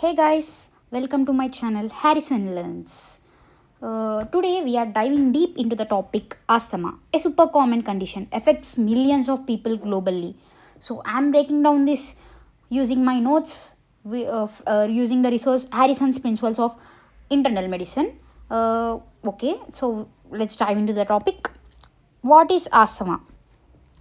Hey guys, welcome to my channel Harrison Learns. Today we are diving deep into the topic asthma, a super common condition, affects millions of people globally. So I'm breaking down this using my notes, using the resource Harrison's Principles of Internal Medicine. So let's dive into the topic. What is asthma?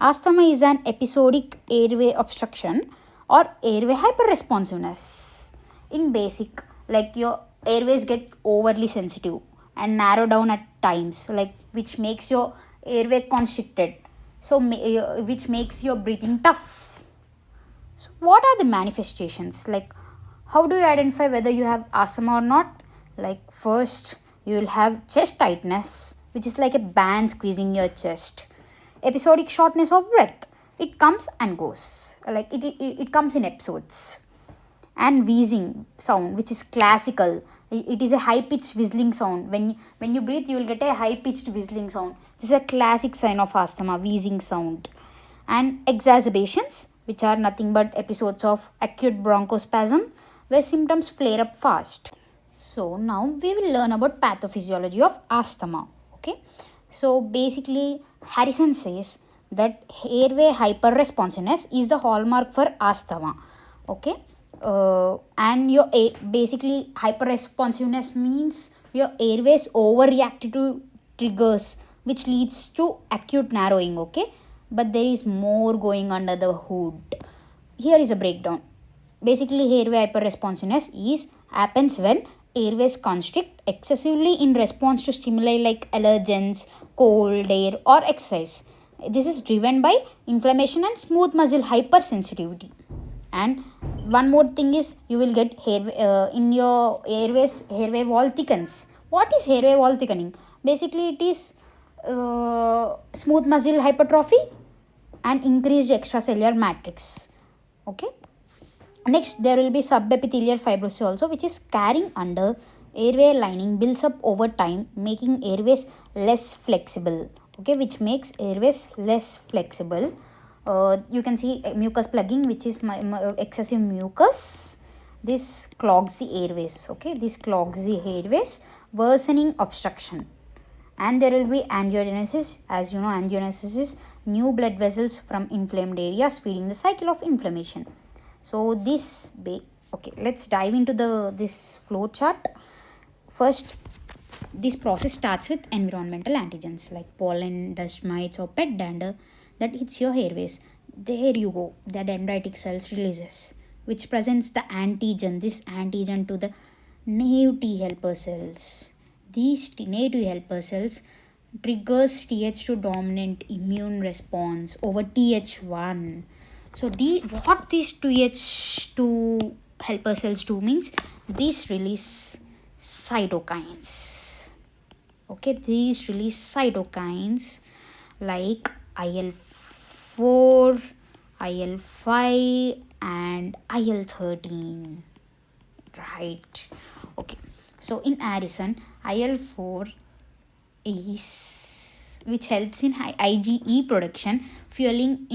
Asthma is an episodic airway obstruction or airway hyperresponsiveness. In basic, like your airways get overly sensitive and narrow down at times, like which makes your airway constricted, which makes your breathing tough. So, what are the manifestations? Like, how do you identify whether you have asthma or not? Like, first, you will have chest tightness, which is like a band squeezing your chest. Episodic shortness of breath. It comes and goes. It comes in episodes. And wheezing sound, which is classical. It is a high pitched whistling sound. When you breathe, you will get a high pitched whistling sound. This is a classic sign of asthma, wheezing sound. And exacerbations, which are nothing but episodes of acute bronchospasm where symptoms flare up fast. So now we will learn about pathophysiology of asthma. Okay. So basically, Harrison says that airway hyperresponsiveness is the hallmark for asthma. Okay. And basically hyperresponsiveness means your airways overreact to triggers, which leads to acute narrowing. Okay, but there is more going under the hood. Here is a breakdown. Basically, airway hyperresponsiveness is happens when airways constrict excessively in response to stimuli like allergens, cold air, or exercise. This is driven by inflammation and smooth muscle hypersensitivity. And one more thing is you will get hair in your airway wall thickens. What is airway wall thickening? Basically, it is smooth muscle hypertrophy and increased extracellular matrix. Okay. Next, there will be subepithelial fibrosis also, which is carrying under airway lining builds up over time, making airways less flexible. Okay, which makes airways less flexible. You can see mucus plugging, which is excessive mucus. This clogs the airways. Okay, this clogs the airways, worsening obstruction. And there will be angiogenesis. As you know, angiogenesis is new blood vessels from inflamed areas feeding the cycle of inflammation. So okay, let's dive into this flow chart. First, this process starts with environmental antigens like pollen, dust mites, or pet dander that hits your airways. There you go, the dendritic cells releases, which presents the this antigen to the naive T helper cells. These naive T helper cells triggers Th2 dominant immune response over Th1. So what these Th2 helper cells do means these release cytokines. Okay, these release cytokines like IL-4, IL-5 and IL-13. Right. Okay. So in Harrison, IL-4 is which helps in IgE production, fueling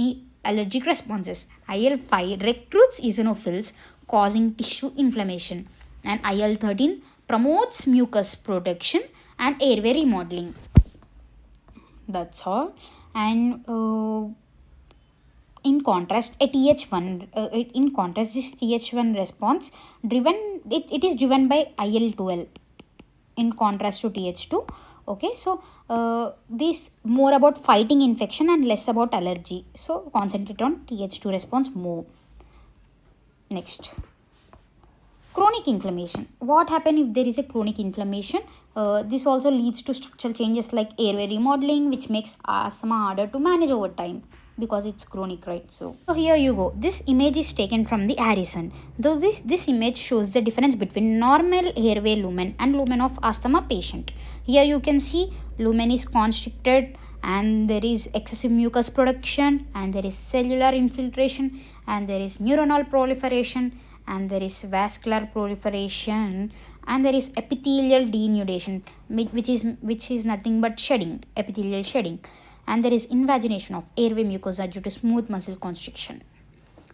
allergic responses. IL-5 recruits eosinophils, causing tissue inflammation, and IL-13 promotes mucus production and airway remodeling. That's all. And in contrast, this Th1 response it is driven by IL-12 in contrast to Th2. Okay, so this more about fighting infection and less about allergy. So concentrate on Th2 response more. Next, chronic inflammation. What happens if there is a chronic inflammation? This also leads to structural changes like airway remodeling, which makes asthma harder to manage over time because it's chronic, right? So here you go. This image is taken from the Harrison. Though this image shows the difference between normal airway lumen and lumen of asthma patient. Here you can see lumen is constricted and there is excessive mucus production and there is cellular infiltration and there is neuronal proliferation and there is vascular proliferation and there is epithelial denudation, which is nothing but shedding, epithelial shedding, and there is invagination of airway mucosa due to smooth muscle constriction.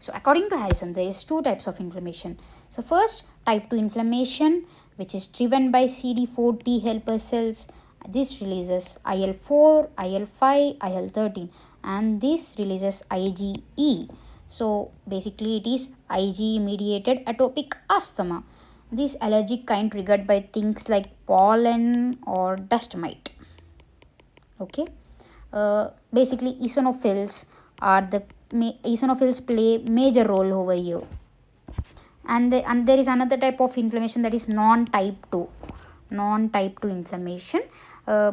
So according to Harrison, there is two types of inflammation. So first, type 2 inflammation, which is driven by CD4 T helper cells. This releases IL-4, IL-5, IL-13, and this releases IgE. So basically it is IgE mediated atopic asthma. This allergic kind triggered by things like pollen or dust mite. Okay. Basically eosinophils are the eosinophils play major role over here. And there is another type of inflammation, that is non-type 2 inflammation.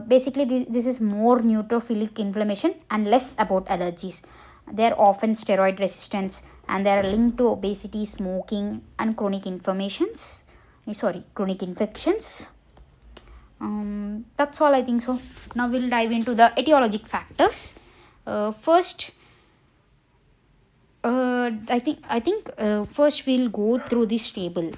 Basically this is more neutrophilic inflammation and less about allergies. They are often steroid resistance, and they are linked to obesity, smoking, and chronic infections. That's all I think so. Now we'll dive into the etiologic factors. First, first we'll go through this table.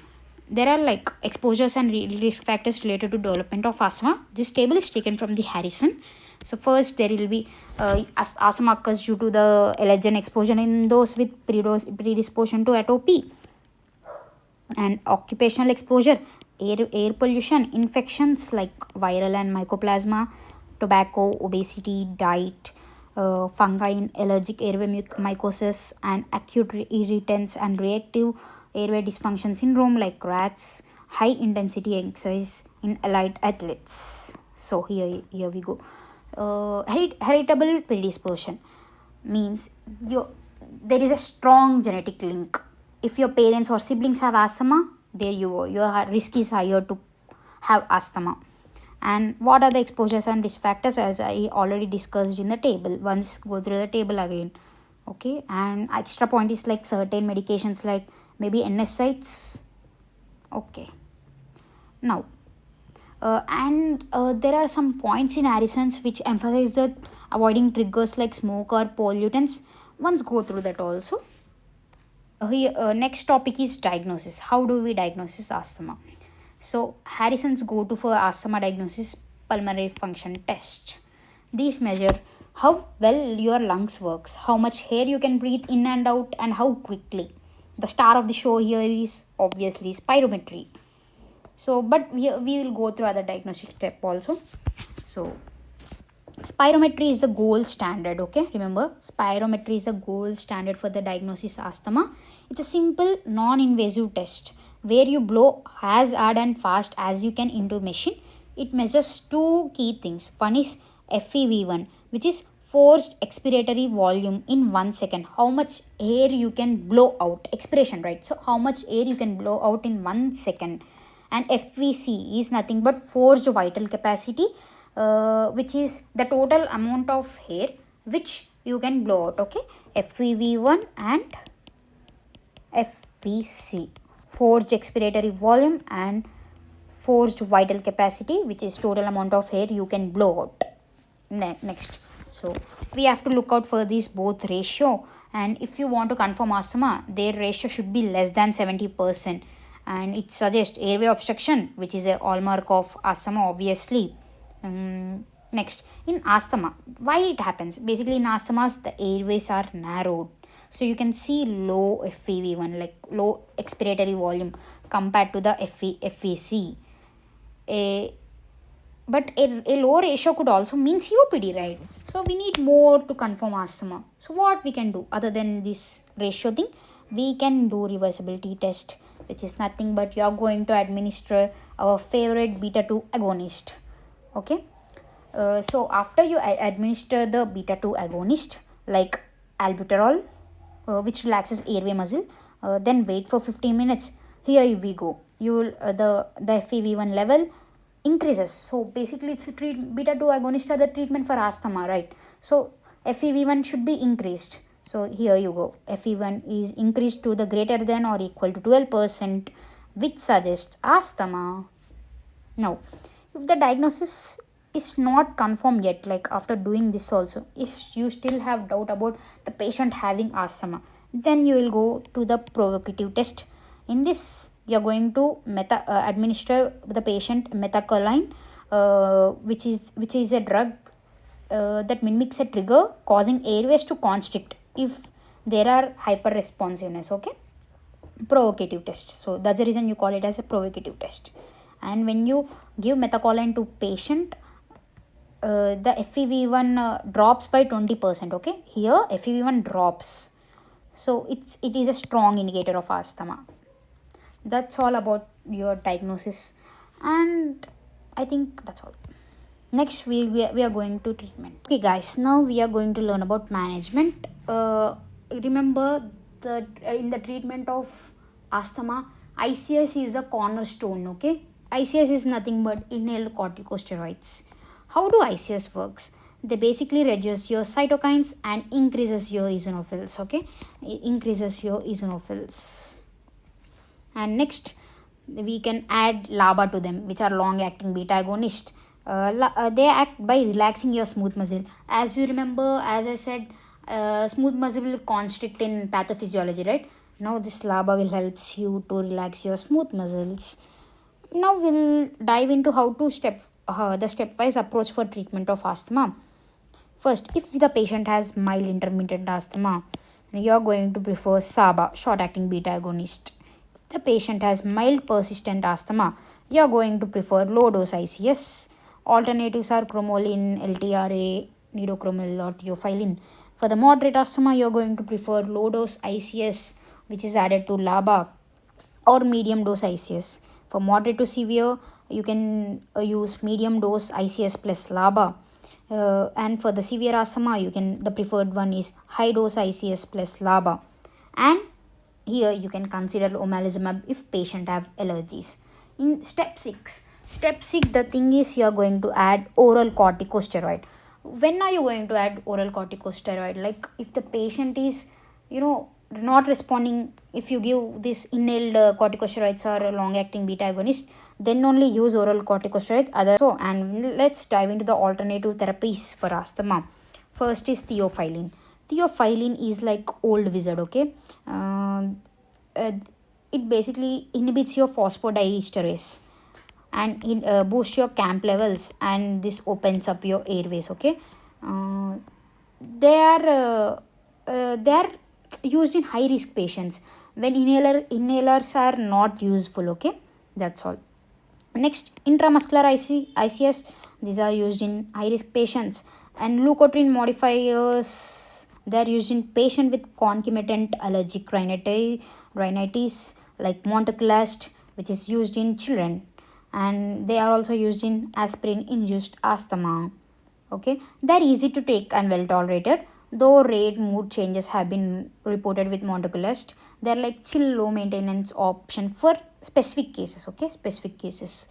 There are like exposures and risk factors related to development of asthma. This table is taken from the Harrison. So first there will be asthma occurs due to the allergen exposure in those with predisposition to atopy, and occupational exposure, air pollution, infections like viral and mycoplasma, tobacco, obesity, diet, fungi in allergic airway mycosis, and acute irritants and reactive airway dysfunction syndrome like rats, high intensity exercise in elite athletes. So here we go. Heritable predisposition means there is a strong genetic link. If your parents or siblings have asthma, there you go, your risk is higher to have asthma. And what are the exposures and risk factors, as I already discussed in the table? Once go through the table again. Okay, and extra point is like certain medications like maybe NSAIDs. Okay, now there are some points in Harrison's which emphasize that avoiding triggers like smoke or pollutants. Once go through that also. Next topic is diagnosis. How do we diagnose asthma? So Harrison's go-to for asthma diagnosis, pulmonary function test. These measure how well your lungs works, how much air you can breathe in and out, and how quickly. The star of the show here is obviously spirometry. So, but we will go through other diagnostic step also. So spirometry is a gold standard. Okay, remember, spirometry is a gold standard for the diagnosis asthma. It's a simple non-invasive test where you blow as hard and fast as you can into machine. It measures two key things. One is FEV1, which is forced expiratory volume in 1 second. How much air you can blow out, expiration, right? So how much air you can blow out in 1 second. And FVC is nothing but forced vital capacity, which is the total amount of air which you can blow out. Okay, FEV1 and FVC, forced expiratory volume and forced vital capacity, which is total amount of air you can blow out. Next, so we have to look out for this both ratio, and if you want to confirm asthma, their ratio should be less than 70%, and it suggests airway obstruction, which is a hallmark of asthma obviously. Next, in asthma, why it happens? Basically in asthmas the airways are narrowed, so you can see low FEV1, like low expiratory volume compared to the FVC. But a low ratio could also mean COPD, right? So we need more to confirm asthma. So what we can do other than this ratio thing? We can do reversibility test, which is nothing but you are going to administer our favorite beta 2 agonist. Okay, so after you administer the beta 2 agonist like albuterol, which relaxes airway muscle, then wait for 15 minutes. Here we go, you will the FEV1 level increases. So basically it's a beta 2 agonist are the treatment for asthma, right? So FEV1 should be increased. So here you go, FEV1 is increased to the greater than or equal to 12%, which suggests asthma. Now if the diagnosis is not confirmed yet, like after doing this also, if you still have doubt about the patient having asthma, then you will go to the provocative test. In this you are going to administer the patient methacholine, which is a drug that mimics a trigger causing airways to constrict if there are hyper responsiveness. Okay, provocative test. So that's the reason you call it as a provocative test. And when you give methacholine to patient, the FEV1 drops by 20%. Okay, here FEV1 drops, so it is a strong indicator of asthma. That's all about your diagnosis, and I think that's all. Next, we are going to treatment. Okay, guys, now we are going to learn about management. Remember that in the treatment of asthma, ICS is the cornerstone. Okay, ICS is nothing but inhaled corticosteroids. How do ICS works? They basically reduce your cytokines and increases your eosinophils. Okay, increases your eosinophils. And next, we can add LABA to them, which are long acting beta agonist. They act by relaxing your smooth muscle. As you remember, as I said, smooth muscle will constrict in pathophysiology, right? Now this LABA will helps you to relax your smooth muscles. Now we'll dive into how to the stepwise approach for treatment of asthma. First, if the patient has mild intermittent asthma, you are going to prefer SABA, short acting beta agonist. If the patient has mild persistent asthma, you are going to prefer low dose ICS. Alternatives are cromolyn, LTRA, nidocromil, or theophylline. For the moderate asthma, you are going to prefer low dose ICS, which is added to LABA, or medium dose ICS. For moderate to severe, you can use medium dose ICS plus LABA. And for the severe asthma, the preferred one is high dose ICS plus LABA. And here you can consider omalizumab if patient have allergies. In step 6, the thing is you are going to add oral corticosteroid. When are you going to add oral corticosteroid? Like if the patient is, not responding, if you give this inhaled corticosteroids or long acting beta agonist, then only use oral corticosteroid. And let's dive into the alternative therapies for asthma. First is theophylline. Theophylline is like old wizard. Okay, uh, it basically inhibits your phosphodiesterase and boosts your camp levels, and this opens up your airways. Okay, uh, they are used in high risk patients when inhalers are not useful. Okay, that's all. Next, intramuscular ICS, these are used in high risk patients. And leukotriene modifiers, they are used in patient with concomitant allergic rhinitis like montelukast, which is used in children. And they are also used in aspirin induced asthma. Okay, they're easy to take and well tolerated, though rare mood changes have been reported with montelukast. They're like chill low maintenance option for specific cases. Okay, specific cases.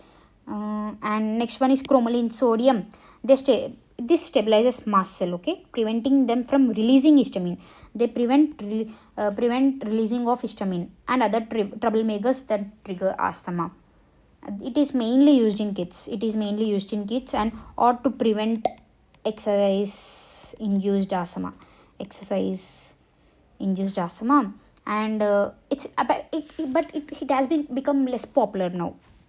And next one is cromolyn sodium. This stabilizes mast cell. Okay, preventing them from releasing histamine. They prevent releasing of histamine and other troublemakers that trigger asthma. It is mainly used in kids. And or to prevent exercise induced asthma. exercise induced asthma. And it's about it, but it has been become less popular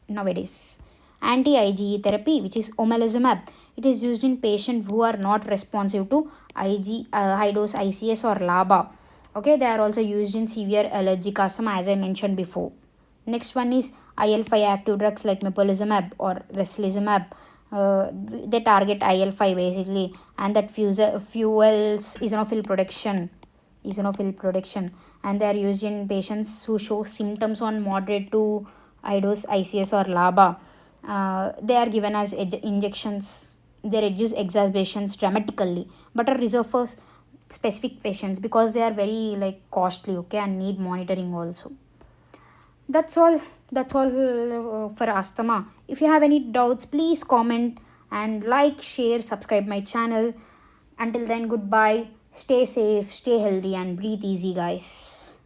nowadays. Anti IgE therapy, which is omalizumab, it is used in patients who are not responsive to high dose ICS or LABA. Okay, they are also used in severe allergic asthma, as I mentioned before. Next one is IL-5 active drugs like mepolizumab or reslizumab. They target IL-5 basically, and that fuels eosinophil production, and they are used in patients who show symptoms on moderate to high dose ICS or LABA. They are given as injections. They reduce exacerbations dramatically, but are reserved for specific patients because they are very like costly. Okay, and need monitoring also. That's all for asthma. If you have any doubts, please comment and like, share, subscribe my channel. Until then, goodbye. Stay safe, stay healthy, and breathe easy, guys.